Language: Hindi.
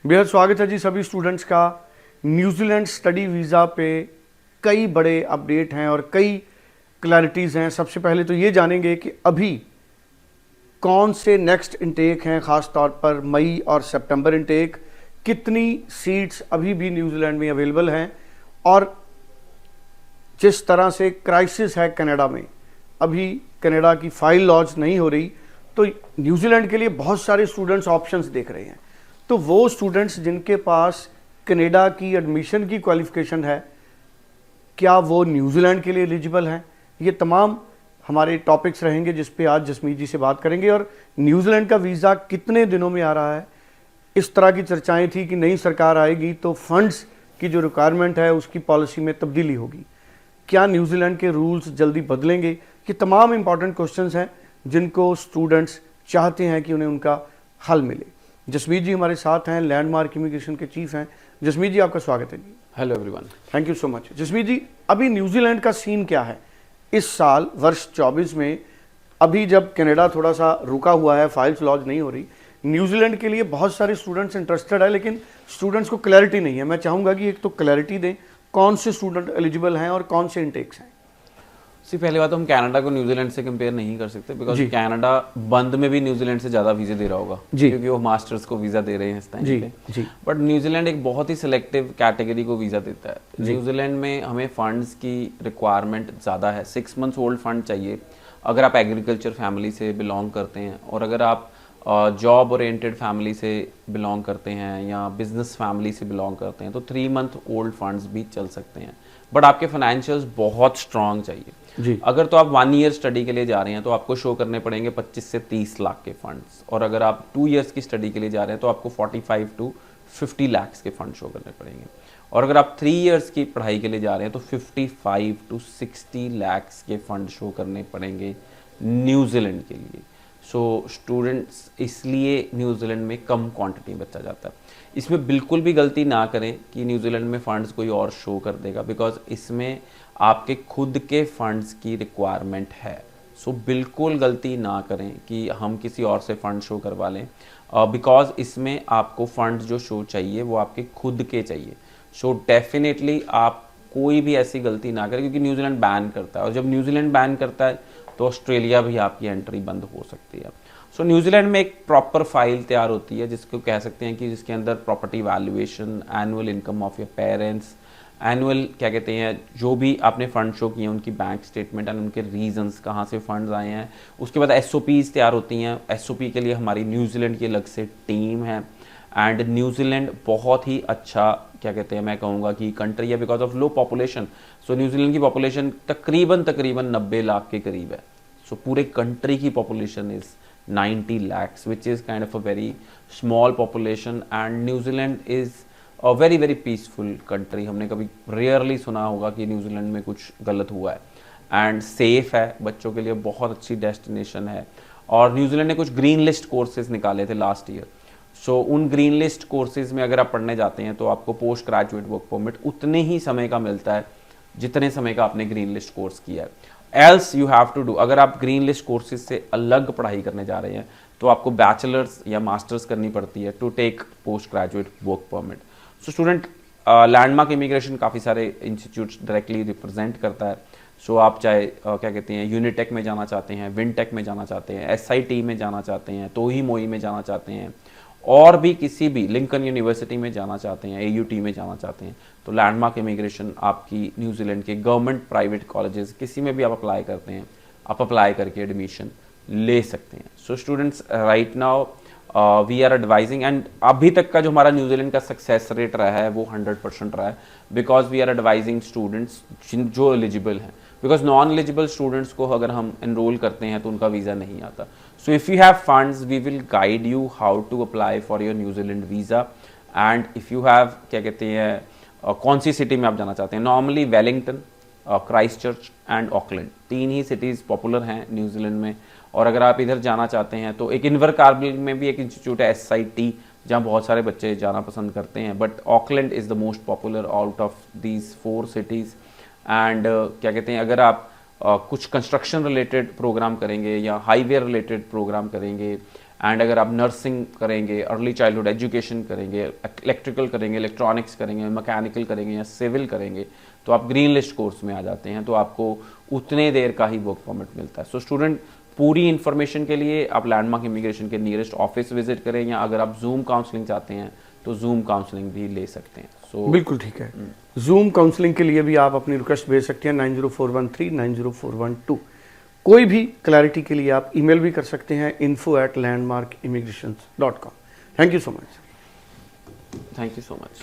बेहद स्वागत है जी सभी स्टूडेंट्स का। न्यूजीलैंड स्टडी वीज़ा पे कई बड़े अपडेट हैं और कई क्लैरिटीज़ हैं। सबसे पहले तो ये जानेंगे कि अभी कौन से नेक्स्ट इनटेक हैं, ख़ास तौर पर मई और सितंबर इनटेक, कितनी सीट्स अभी भी न्यूजीलैंड में अवेलेबल हैं और जिस तरह से क्राइसिस है कनाडा में, अभी कनाडा की फाइल लॉन्च नहीं हो रही, तो न्यूजीलैंड के लिए बहुत सारे स्टूडेंट्स ऑप्शंस देख रहे हैं। तो वो स्टूडेंट्स जिनके पास कनाडा की एडमिशन की क्वालिफिकेशन है, क्या वो न्यूजीलैंड के लिए एलिजिबल हैं? ये तमाम हमारे टॉपिक्स रहेंगे जिस पे आज जसमीत जी से बात करेंगे। और न्यूजीलैंड का वीज़ा कितने दिनों में आ रहा है, इस तरह की चर्चाएं थी कि नई सरकार आएगी तो फंड्स की जो रिक्वायरमेंट है उसकी पॉलिसी में तब्दीली होगी। क्या न्यूजीलैंड के रूल्स जल्दी बदलेंगे? ये तमाम इंपॉर्टेंट क्वेश्चंस हैं जिनको स्टूडेंट्स चाहते हैं कि उन्हें उनका हल मिले। जसमीत जी हमारे साथ हैं, लैंडमार्क इमिग्रेशन के चीफ हैं। जसमीत जी, आपका स्वागत है जी। Hello everyone, thank you so much. Jasmeet ji, अभी न्यूजीलैंड का सीन क्या है इस साल वर्ष 24 में? अभी जब कनाडा थोड़ा सा रुका हुआ है, फाइल्स लॉन्च नहीं हो रही, न्यूजीलैंड के लिए बहुत सारे स्टूडेंट्स इंटरेस्टेड है, लेकिन स्टूडेंट्स को क्लैरिटी नहीं है। मैं चाहूँगा कि एक तो क्लैरिटी दें, कौन से स्टूडेंट एलिजिबल हैं और कौन से इनटेक्स हैं। पहली बात, हम कनाडा को न्यूजीलैंड से कंपेयर नहीं कर सकते बिकॉज कनाडा बंद में भी न्यूजीलैंड से ज़्यादा वीज़ा दे रहा होगा क्योंकि वो मास्टर्स को वीज़ा दे रहे हैं इस टाइम पे। बट न्यूजीलैंड एक बहुत ही सिलेक्टिव कैटेगरी को वीज़ा देता है। न्यूजीलैंड में हमें फंड्स की रिक्वायरमेंट ज़्यादा है। 6 months ओल्ड फंड चाहिए अगर आप एग्रीकल्चर फैमिली से बिलोंग करते हैं, और अगर आप जॉब ओरिएंटेड फैमिली से बिलोंग करते हैं या बिजनेस फैमिली से बिलोंग करते हैं तो 3 month ओल्ड फंड्स भी चल सकते हैं। बट आपके फाइनेंशियल्स बहुत स्ट्रांग चाहिए जी। अगर तो आप 1 year स्टडी के लिए जा रहे हैं तो आपको शो करने पड़ेंगे 25 से 30 लाख के फंड्स, और अगर आप 2 years की स्टडी के लिए जा रहे हैं तो आपको 45 to 50 lakhs के फंड शो करने पड़ेंगे, और अगर आप 3 years की पढ़ाई के लिए जा रहे हैं तो 55 to 60 lakhs के फंड शो करने पड़ेंगे न्यूजीलैंड के लिए। सो स्टूडेंट्स इसलिए न्यूजीलैंड में कम क्वांटिटी बच्चा जाता है। इसमें बिल्कुल भी गलती ना करें कि न्यूजीलैंड में फ़ंड्स कोई और शो कर देगा, बिकॉज इसमें आपके खुद के फंड्स की रिक्वायरमेंट है। सो बिल्कुल गलती ना करें कि हम किसी और से फ़ंड शो करवा लें, बिकॉज इसमें आपको फ़ंड्स जो शो चाहिए वो आपके खुद के चाहिए। सो डेफिनेटली आप कोई भी ऐसी गलती ना करें, क्योंकि न्यूजीलैंड बैन करता है, और जब न्यूजीलैंड बैन करता है तो ऑस्ट्रेलिया भी आपकी एंट्री बंद हो सकती है। सो न्यूजीलैंड में एक प्रॉपर फाइल तैयार होती है जिसको कह सकते हैं कि जिसके अंदर property valuation, annual income of your parents, annual क्या कहते हैं जो भी आपने फंड शो किए उनकी बैंक स्टेटमेंट एंड उनके रीजंस कहाँ से फंड्स आए हैं। उसके बाद एसओपीज तैयार होती हैं। एसओपी के लिए हमारी न्यूजीलैंड की अलग से टीम है। एंड न्यूजीलैंड बहुत ही अच्छा क्या कहते हैं, मैं कहूँगा कि कंट्री है because of low population. So New Zealand की पॉपुलेशन तकरीबन 90 लाख के करीब है। सो पूरे कंट्री की population is 90 lakhs, which is kind of a very small population, and New Zealand is a very very peaceful country। हमने कभी रेयरली सुना होगा कि न्यूजीलैंड में कुछ गलत हुआ है, एंड सेफ है, बच्चों के लिए बहुत अच्छी डेस्टिनेशन है। और न्यूजीलैंड ने कुछ ग्रीन लिस्ट कोर्सेज निकाले थे लास्ट ईयर। सो उन ग्रीन लिस्ट कोर्सेज में अगर आप पढ़ने जाते हैं तो आपको पोस्ट ग्रेजुएट वर्क परमिट उतने ही समय का मिलता है जितने समय का आपने ग्रीन लिस्ट कोर्स किया है। Else you have to do, अगर आप ग्रीन लिस्ट कोर्सेज से अलग पढ़ाई करने जा रहे हैं तो आपको बैचलर्स या मास्टर्स करनी पड़ती है to take post graduate work permit. So student, Landmark Immigration काफ़ी सारे इंस्टीट्यूट्स डायरेक्टली रिप्रेजेंट करता है। सो आप चाहे क्या कहते हैं यूनिटेक में जाना चाहते हैं, विनटेक में जाना चाहते हैं, एसआईटी में जाना चाहते हैं, तोही मोई में जाना चाहते हैं, और भी किसी भी लिंकन यूनिवर्सिटी में जाना चाहते हैं, एयूटी में जाना चाहते हैं, तो लैंडमार्क इमिग्रेशन आपकी न्यूजीलैंड के गवर्नमेंट प्राइवेट कॉलेजेस किसी में भी आप अप्लाई करते हैं, आप अप्लाई करके एडमिशन ले सकते हैं। So students, right now we are advising, and अभी तक का जो हमारा न्यूजीलैंड का सक्सेस रेट रहा है वो 100% रहा है, because we are advising students जो एलिजिबल हैं, बिकॉज नॉन एलिजिबल स्टूडेंट्स को अगर हम एनरोल करते हैं तो उनका वीज़ा नहीं आता। So if you have funds we will guide you how to apply for your New Zealand visa. And if you have क्या कहते हैं कौन सी सिटी में आप जाना चाहते हैं, normally Wellington, Christchurch and Auckland, 3 he cities popular हैं न्यूजीलैंड में। और अगर आप इधर जाना चाहते हैं तो एक इन्वरकार्बिल में भी एक इंस्टीट्यूट है एसआईटी, जहाँ बहुत सारे बच्चे जाना पसंद करते हैं, but Auckland is the most popular out of these 4 cities। And क्या कहते हैं अगर आप कुछ कंस्ट्रक्शन रिलेटेड प्रोग्राम करेंगे या हाईवे रिलेटेड प्रोग्राम करेंगे एंड अगर आप नर्सिंग करेंगे, अर्ली चाइल्डहुड एजुकेशन करेंगे, इलेक्ट्रिकल करेंगे, इलेक्ट्रॉनिक्स करेंगे, मैकेनिकल करेंगे या सिविल करेंगे, तो आप ग्रीन लिस्ट कोर्स में आ जाते हैं, तो आपको उतने देर का ही वर्क परमिट मिलता है। सो स्टूडेंट, पूरी इन्फॉर्मेशन के लिए आप लैंडमार्क इमिग्रेशन के नियरेस्ट ऑफिस विजिट करें, या अगर आप जूम काउंसलिंग चाहते हैं तो जूम काउंसलिंग भी ले सकते हैं। सो बिल्कुल ठीक है। जूम काउंसलिंग के लिए भी आप अपनी रिक्वेस्ट भेज सकते हैं 90413 90412। कोई भी क्लैरिटी के लिए आप ईमेल भी कर सकते हैं info@landmarkimmigrations.com। Thank you so much. Thank you so much.